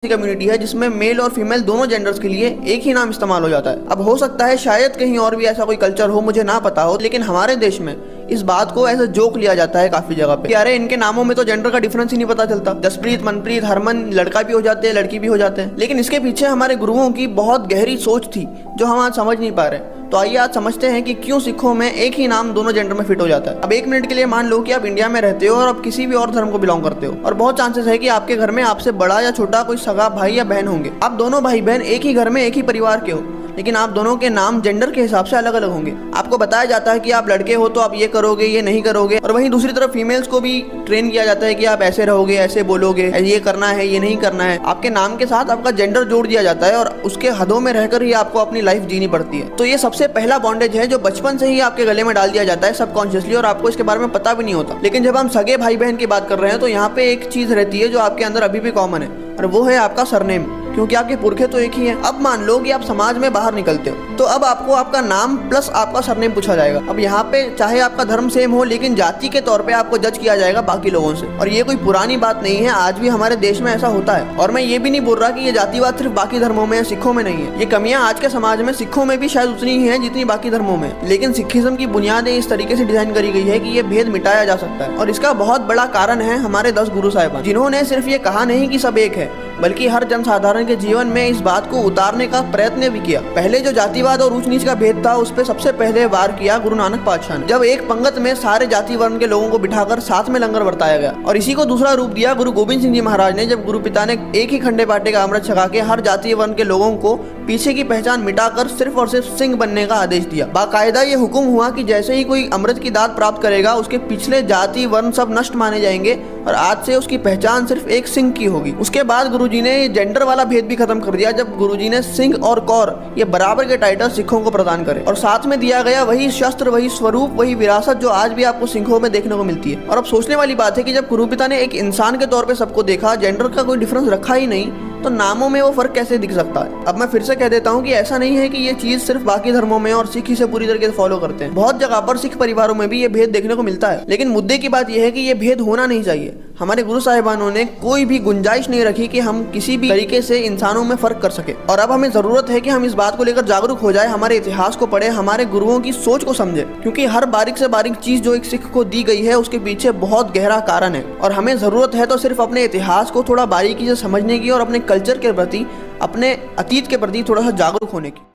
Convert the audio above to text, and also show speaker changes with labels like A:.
A: Community है जिसमें mail और फीमेल दोनों जेंडर्स के लिए एक ही नाम इस्तेमाल हो जाता है। अब हो सकता है शायद कहीं और भी ऐसा कोई कल्चर हो, मुझे ना पता हो, लेकिन हमारे देश में इस बात को ऐसा जोक लिया जाता है काफी जगह पे कि अरे इनके नामों में तो जेंडर का डिफरेंस ही नहीं पता चलता। जसप्रीत, मनप्रीत, हरमन लड़का भी हो जाते हैं, लड़की भी हो जाते हैं। लेकिन इसके पीछे हमारे गुरुओं की बहुत गहरी सोच थी जो हम आज समझ नहीं पा रहे। तो आइए आज समझते हैं कि क्यों सिखों में एक ही नाम दोनों जेंडर में फिट हो जाता है। अब एक मिनट के लिए मान लो कि आप इंडिया में रहते हो और आप किसी भी और धर्म को बिलोंग करते हो, और बहुत चांसेस है कि आपके घर में आपसे बड़ा या छोटा कोई सगा भाई या बहन होंगे। आप दोनों भाई बहन एक ही घर में एक ही परिवार के हो, लेकिन आप दोनों के नाम जेंडर के हिसाब से अलग अलग होंगे। आपको बताया जाता है कि आप लड़के हो तो आप ये करोगे, ये नहीं करोगे, और वहीं दूसरी तरफ फीमेल्स को भी ट्रेन किया जाता है कि आप ऐसे रहोगे, ऐसे बोलोगे, ये करना है, ये नहीं करना है। आपके नाम के साथ आपका जेंडर जोड़ दिया जाता है और उसके हदों में रहकर ही आपको अपनी लाइफ जीनी पड़ती है। तो ये सबसे पहला बॉन्डेज है जो बचपन से ही आपके गले में डाल दिया जाता है सबकॉन्शियसली, और आपको इसके बारे में पता भी नहीं होता। लेकिन जब हम सगे भाई बहन की बात कर रहे हैं तो यहाँ पे एक चीज रहती है जो आपके अंदर अभी भी कॉमन है, और वो है आपका सरनेम, क्योंकि आपके पुरखे तो एक ही हैं। अब मान लो कि आप समाज में बाहर निकलते हो तो अब आपको आपका नाम प्लस आपका सरनेम पूछा जाएगा। अब यहाँ पे चाहे आपका धर्म सेम हो, लेकिन जाति के तौर पे आपको जज किया जाएगा बाकी लोगों से। और ये कोई पुरानी बात नहीं है, आज भी हमारे देश में ऐसा होता है। और मैं ये भी नहीं बोल रहा कि ये जातिवाद सिर्फ बाकी धर्मों में या सिखों में नहीं है। ये कमियां आज के समाज में सिखों में भी शायद उतनी ही है जितनी बाकी धर्मों में, लेकिन सिखिज्म की बुनियादें इस तरीके से डिजाइन करी गई है कि ये भेद मिटाया जा सकता है। और इसका बहुत बड़ा कारण है हमारे 10 गुरु साहिबान, जिन्होंने सिर्फ ये कहा नहीं कि सब एक है, बल्कि हर जनसाधारण के जीवन में इस बात को उतारने का प्रयत्न भी किया। पहले जो जातिवाद और ऊंच नीच का भेद था उस पे सबसे पहले वार किया गुरु नानक पातशाह ने, जब एक पंगत में सारे जाति वर्ण के लोगों को बिठाकर साथ में लंगर बरताया गया। और इसी को दूसरा रूप दिया गुरु गोविंद सिंह जी महाराज ने, जब गुरु पिता ने एक ही खंडे बाटे का अमृत छका के हर जाति वर्ण के लोगों को पीछे की पहचान मिटाकर सिर्फ और सिर्फ सिंह बनने का आदेश दिया। बाकायदा ये हुक्म हुआ कि जैसे ही कोई अमृत की दात प्राप्त करेगा उसके पिछले जाति वर्ण सब नष्ट माने जाएंगे और आज से उसकी पहचान सिर्फ एक सिंह की होगी। उसके बाद गुरुजी ने जेंडर वाला भेद भी खत्म कर दिया, जब गुरुजी ने सिंह और कौर ये बराबर के टाइटल सिखों को प्रदान करे, और साथ में दिया गया वही शस्त्र, वही स्वरूप, वही विरासत जो आज भी आपको सिखों में देखने को मिलती है। और अब सोचने वाली बात है कि जब गुरु पिता ने एक इंसान के तौर पे सबको देखा, जेंडर का कोई डिफरेंस रखा ही नहीं, तो नामों में वो फर्क कैसे दिख सकता है। अब मैं फिर से कह देता हूँ कि ऐसा नहीं है कि ये चीज सिर्फ बाकी धर्मों में और सिख इसे पूरी तरीके से फॉलो करते हैं। बहुत जगह पर सिख परिवारों में भी ये भेद देखने को मिलता है, लेकिन मुद्दे की बात यह है कि ये भेद होना नहीं चाहिए। हमारे गुरु साहिबानों ने कोई भी गुंजाइश नहीं रखी कि हम किसी भी तरीके से इंसानों में फर्क कर सके। और अब हमें जरूरत है कि हम इस बात को लेकर जागरूक हो जाए, हमारे इतिहास को पढ़े, हमारे गुरुओं की सोच को समझे, क्योंकि हर बारीक से बारीक चीज जो एक सिख को दी गई है उसके पीछे बहुत गहरा कारण है। और हमें जरूरत है तो सिर्फ अपने इतिहास को थोड़ा बारीकी से समझने की और अपने कल्चर के प्रति, अपने अतीत के प्रति थोड़ा सा जागरूक होने की।